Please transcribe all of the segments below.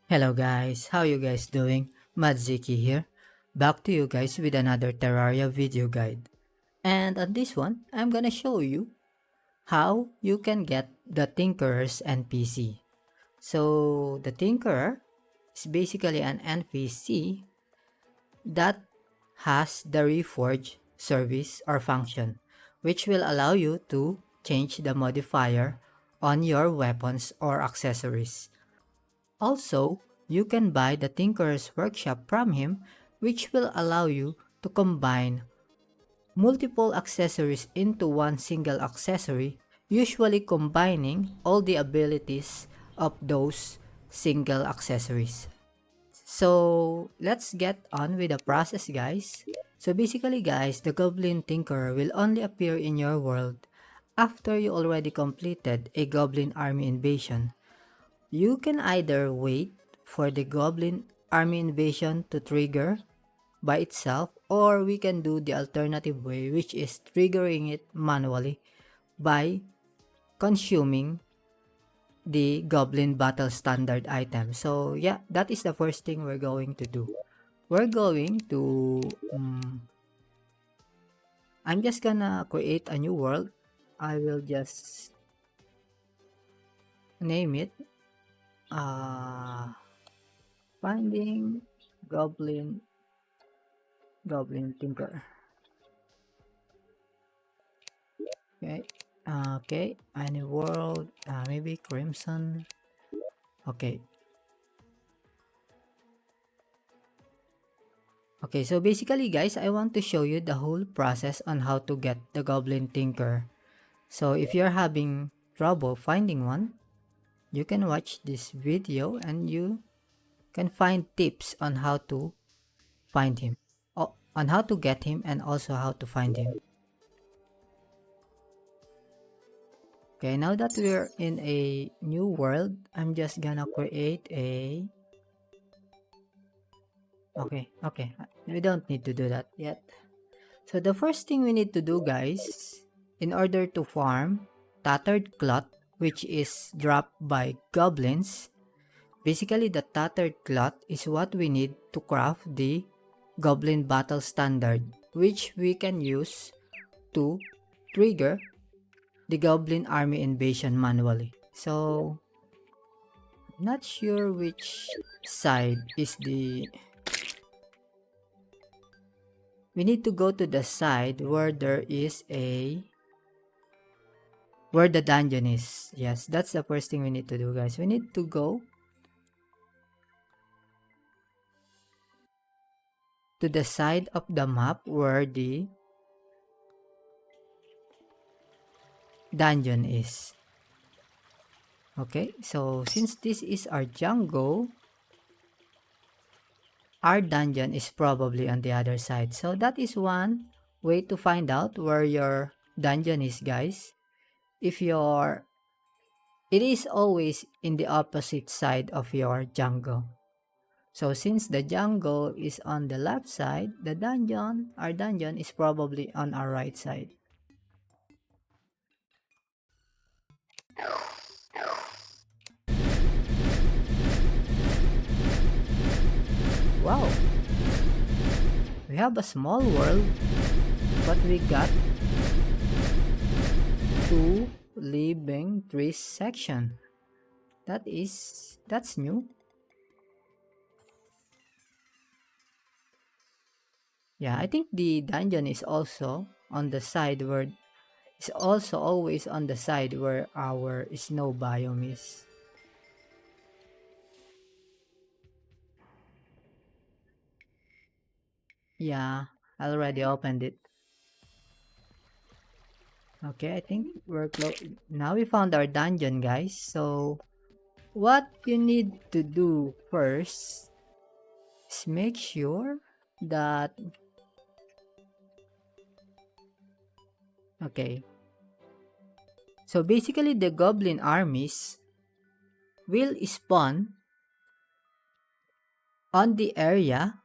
Hello guys, how you guys doing? Madziki here, back to you guys with another Terraria video guide. And on this one, I'm gonna show you how you can get the Tinkerer's NPC. So the Tinkerer is basically an NPC that has the Reforge service or function, which will allow you to change the modifier on your weapons or accessories. Also, you can buy the Tinkerer's Workshop from him, which will allow you to combine multiple accessories into one single accessory, usually combining all the abilities of those single accessories. So, let's get on with the process, guys. So basically, guys, the Goblin Tinkerer will only appear in your world after you already completed a Goblin army invasion. You can either wait for the Goblin army invasion to trigger by itself, or we can do the alternative way, which is triggering it manually by consuming the Goblin Battle Standard item. So yeah, that is the first thing we're going to do. We're going to I'm just gonna create a new world. I will just name it uh finding Goblin Tinker. Okay. Okay. Any world. Maybe Crimson. Okay. Okay. So basically, guys, I want to show you the whole process on how to get the Goblin Tinker. So if you're having trouble finding one, you can watch this video and you can find tips on how to find him, on how to get him, and also how to find him. Okay, now that we're in a new world, I'm just gonna create a... Okay, we don't need to do that yet. So the first thing we need to do, guys, in order to farm Tattered cloth, which is dropped by goblins, basically the Tattered cloth is what we need to craft the Goblin Battle Standard, which we can use to trigger the Goblin Army invasion manually. So, not sure which side is the... We need to go to the side where there is a... where the dungeon is. Yes, that's the first thing we need to do, guys. We need to go to the side of the map where the dungeon is. Okay, so since this is our jungle, our dungeon is probably on the other side. So that is one way to find out where your dungeon is, guys. If you're... It is always in the opposite side of your jungle. So since the jungle is on the left side, our dungeon is probably on our right side. Wow! We have a small world, but we got 2 living trees section. That's new. Yeah, I think the dungeon is also on the side where... It's also always on the side where our snow biome is. Yeah, I already opened it. Okay, I think we're close. Now we found our dungeon, guys. So, what you need to do first is make sure that... Okay. So, basically, the goblin armies will spawn on the area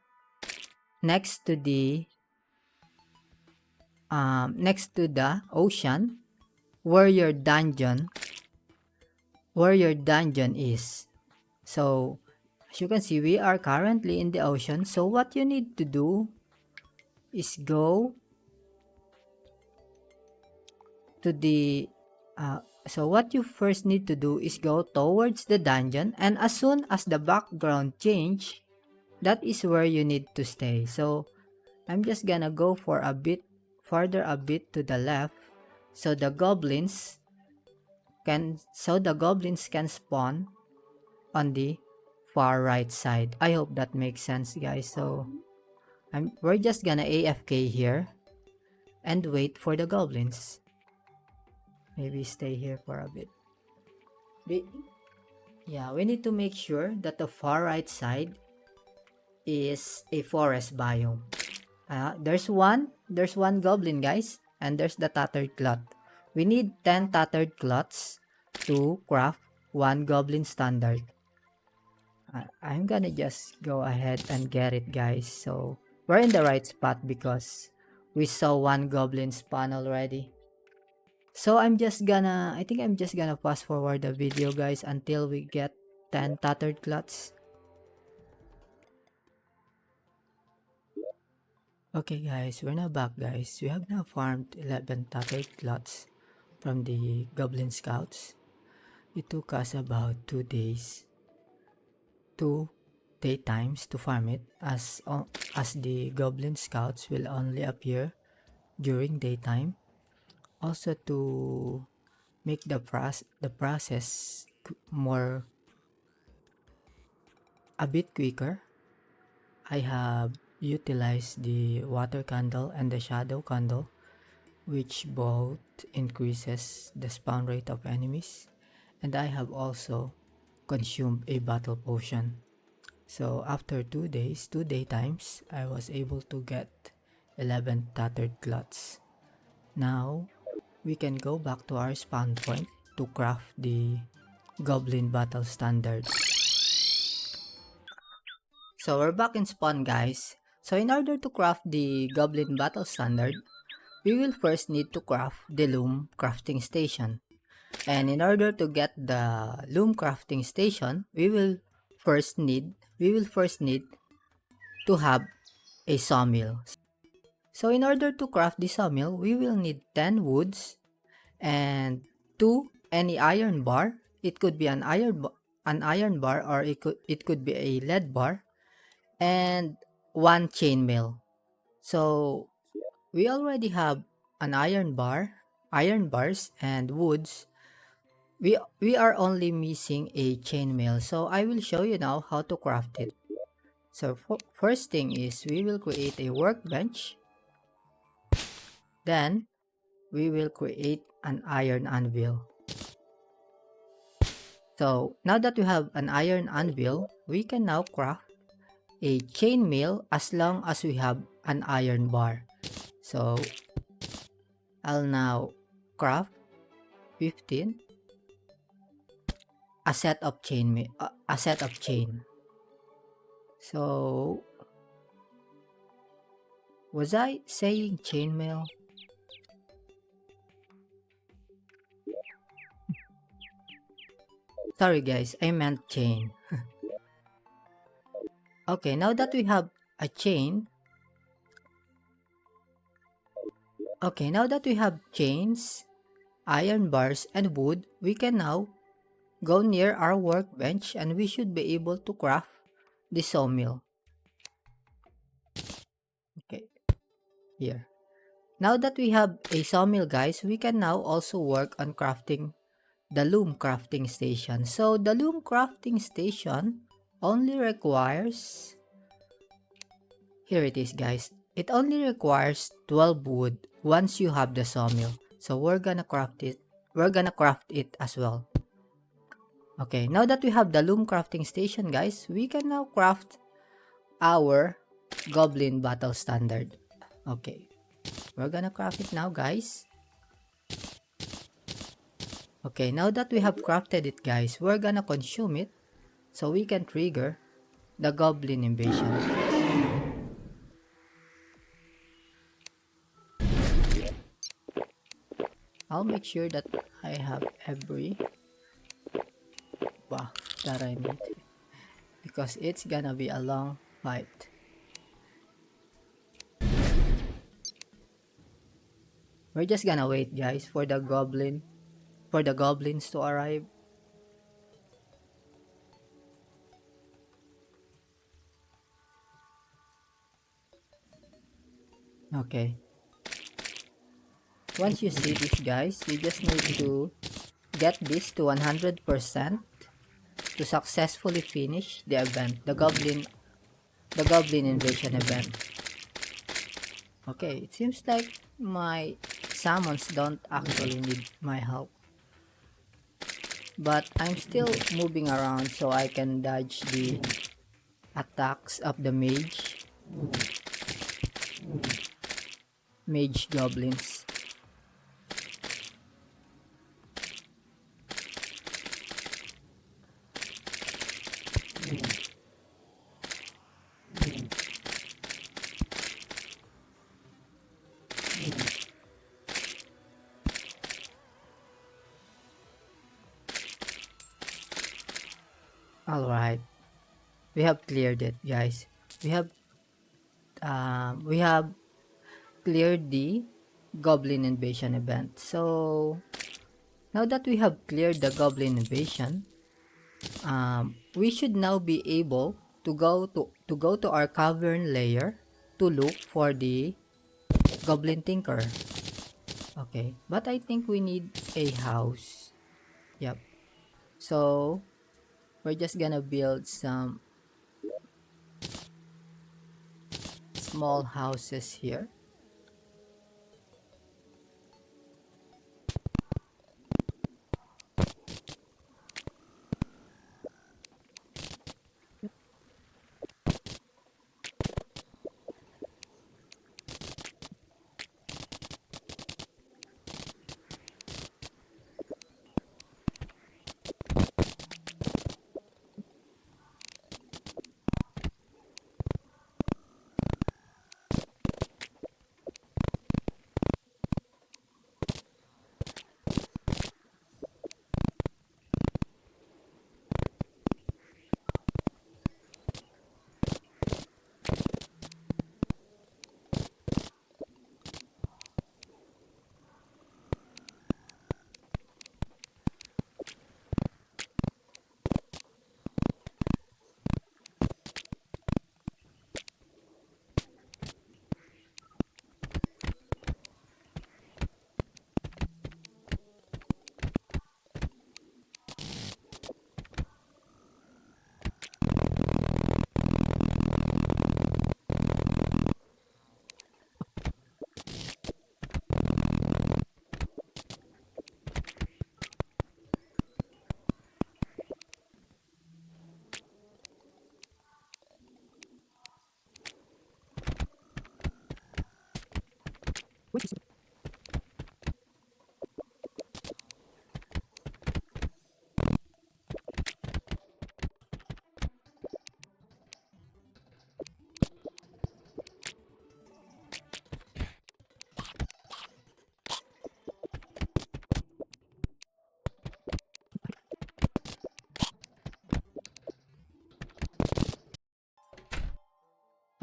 next to the ocean where your dungeon is. So As you can see, we are currently in the ocean. So what you need to do is go to the so what you first need to do is go towards the dungeon, and as soon as the background change, that is where you need to stay. So I'm just gonna go for a bit farther, a bit to the left, so the goblins can spawn on the far right side. I hope that makes sense, guys. So we're just gonna AFK here and wait for the goblins. Maybe stay here for a bit. Yeah, we need to make sure that the far right side is a forest biome. There's one goblin, guys, and there's the tattered cloth. We need 10 tattered cloths to craft one goblin standard. I'm gonna just go ahead and get it, guys. So we're in the right spot because we saw one goblin spawn already. So I think I'm just gonna fast forward the video, guys, until we get 10 tattered cloths. Okay, guys, we're now back, guys. We have now farmed 11 tattered cloths from the goblin scouts. It took us about 2 days, 2 daytimes to farm it, as the goblin scouts will only appear during daytime. Also, to make the process more a bit quicker, I have utilized the water candle and the shadow candle, which both increases the spawn rate of enemies, and I have also consumed a battle potion. So after 2 days, 2 daytimes, I was able to get 11 tattered cloths. Now we can go back to our spawn point to craft the goblin battle standard. So we're back in spawn, guys. So in order to craft the goblin battle standard, we will first need to craft the loom crafting station. And in order to get the loom crafting station, we will first need to have a sawmill. So in order to craft the sawmill, we will need 10 woods and 2 any iron bar. It could be an iron bar, or it could be a lead bar, and 1 chainmail. So we already have an iron bars and woods. We are only missing a chainmail, so I will show you now how to craft it. So first thing is we will create a workbench. Then we will create an iron anvil. So now that we have an iron anvil, we can now craft a chainmail as long as we have an iron bar. So I'll now craft 15 a set of chain. So was I saying chainmail? Sorry, guys, I meant chain. Okay, now that we have a chain, now that we have chains, iron bars, and wood, we can now go near our workbench and we should be able to craft the sawmill. Okay, here. Now that we have a sawmill, guys, we can now also work on crafting the loom crafting station. So the loom crafting station only requires, here it is, guys. It only requires 12 wood once you have the sawmill. So we're gonna craft it. As well. Okay, now that we have the loom crafting station, guys, we can now craft our goblin battle standard. Okay, we're gonna craft it now, guys. Okay, now that we have crafted it, guys, we're gonna consume it so we can trigger the goblin invasion. I'll make sure that I have every buff that I need. because it's gonna be a long fight. We're just gonna wait, guys, for the goblins to arrive. Okay. Once you see this, guys, you just need to get this to 100% to successfully finish the event, the goblin invasion event. Okay, it seems like my summons don't actually need my help, but I'm still moving around so I can dodge the attacks of the mage goblins. All right, we have cleared it, guys. We have cleared the goblin invasion event. So now that we have cleared the goblin invasion, we should now be able to go to our cavern layer to look for the goblin tinkerer. Okay, but I think we need a house. Yep. So we're just gonna build some small houses here.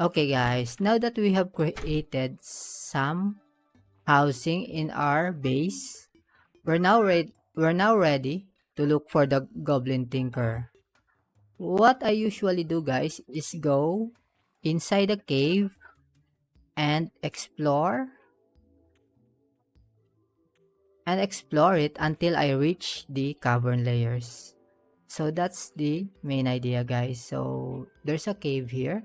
Okay guys, now that we have created some housing in our base, we're now ready to look for the goblin tinker. What I usually do, guys, is go inside the cave and explore it until I reach the cavern layers. So that's the main idea, guys. So there's a cave here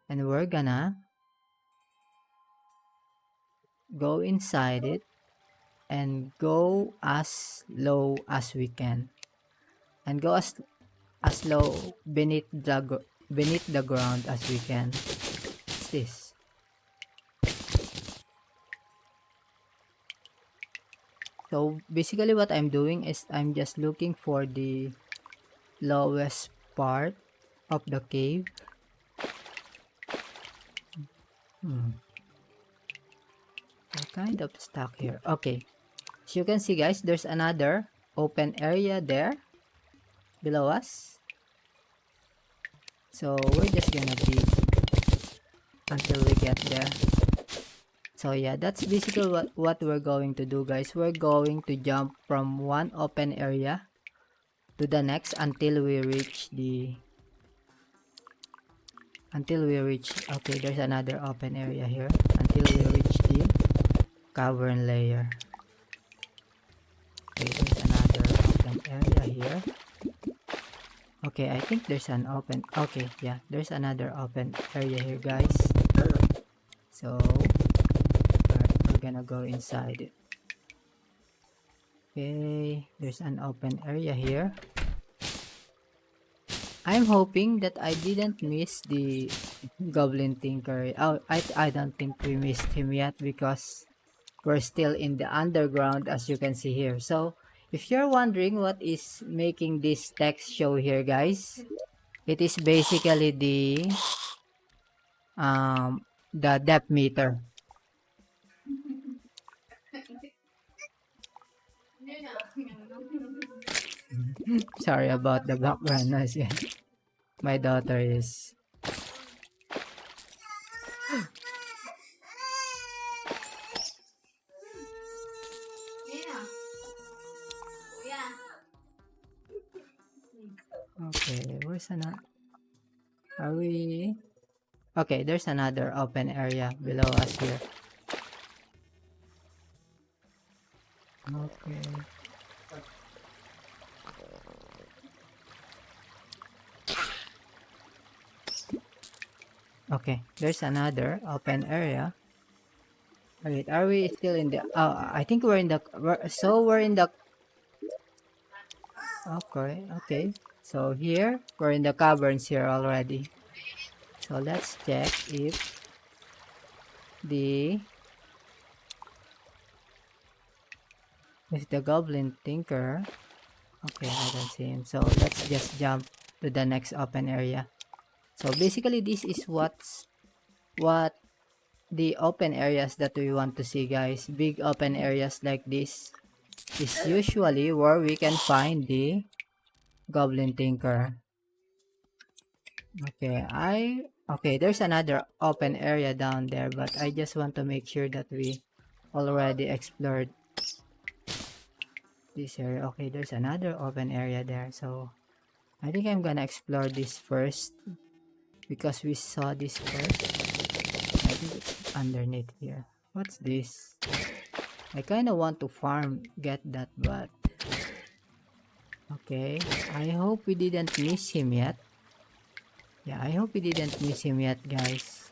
and we're gonna go inside it and go as low as we can, and go as low beneath the ground as we can. What's this? So basically what I'm doing is I'm just looking for the lowest part of the cave. We're kind of stuck here. Okay, as you can see, guys, there's another open area there below us. So we're just gonna dig until we get there. So yeah, that's basically what we're going to do, guys. We're going to jump from one open area to the next until we reach okay, there's another open area here, until we reach the cavern layer. Okay, there's another open area here. Okay, I think there's an open, okay, yeah, there's another open area here, guys. So we're gonna go inside it. Okay, there's an open area here. I'm hoping that I didn't miss the Goblin Tinkerer. Oh, I don't think we missed him yet because we're still in the underground, as you can see here. So if you're wondering what is making this text show here, guys, it is basically the depth meter. Sorry about the background noise. My daughter is okay. Where's another? Are we? Okay, there's another open area below us here. Okay. Okay, there's another open area. Wait, are we still in the? Oh, I think we're in the. We're in the. Okay, okay. So here we're in the caverns here already. So let's check if the Goblin Tinkerer. Okay, I don't see him. So let's just jump to the next open area. So basically, this is what the open areas that we want to see, guys. Big open areas like this is usually where we can find the Goblin Tinkerer. Okay, there's another open area down there, but I just want to make sure that we already explored this area. Okay, there's another open area there, so I think I'm gonna explore this first because we saw this first. I think it's underneath here. What's this? I kind of want to get that, but okay, I hope we didn't miss him yet. Yeah, I hope we didn't miss him yet, guys.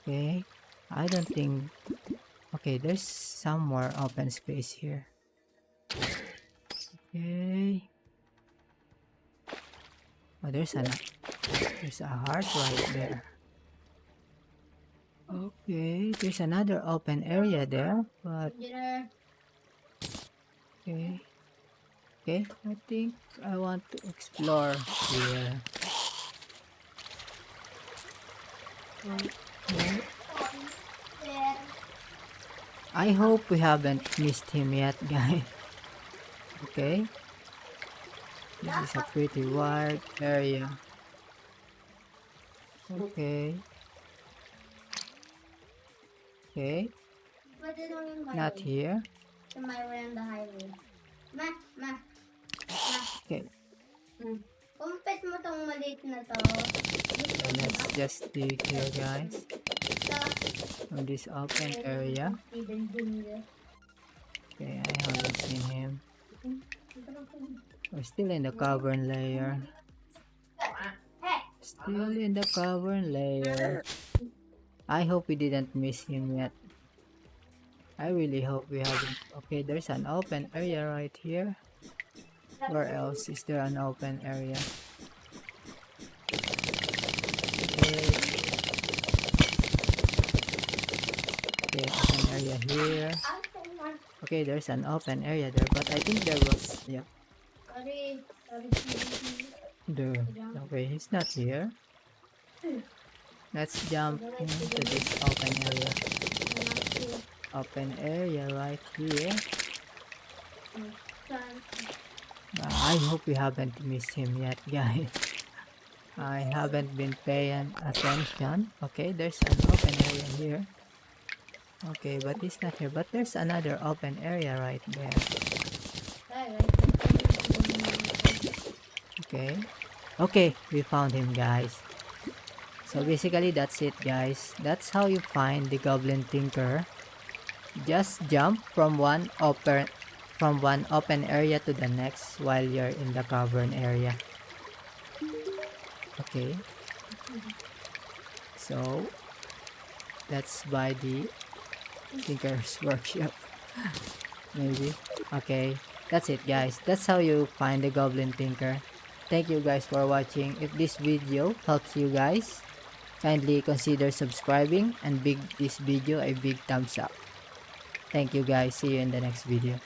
Okay, I don't think. Okay, there's some more open space here. Okay. Oh, there's a heart right there. Okay, there's another open area there, but okay. Okay, I think I want to explore here. Okay. I hope we haven't missed him yet, guys. Okay. This is a pretty wide area. Okay. Okay. Not here. Okay. Kumpit mo tong maliit na to. So let's just dig here, guys. On this open area. Okay, I haven't seen him. We're still in the cavern layer. Still in the cavern layer. I hope we didn't miss him yet. I really hope we haven't. Okay, there's an open area right here. Where else is there an open area? Okay. Okay, open area here. Okay, there's an open area there, but I think there was, yeah. There. Okay, he's not here. Let's jump into this open area. Open area right here. I hope we haven't missed him yet, guys. I haven't been paying attention. Okay, there's an open area here. Okay, but he's not here. But there's another open area right there. Okay. Okay, we found him, guys. So basically that's it, guys. That's how you find the Goblin Tinkerer. Just jump from one open area to the next while you're in the cavern area. Okay. So let's buy the Tinkerer's workshop. Maybe. Okay. That's it, guys. That's how you find the Goblin Tinker. Thank you guys for watching. If this video helps you guys, kindly consider subscribing and big this video a big thumbs up. Thank you guys. See you in the next video.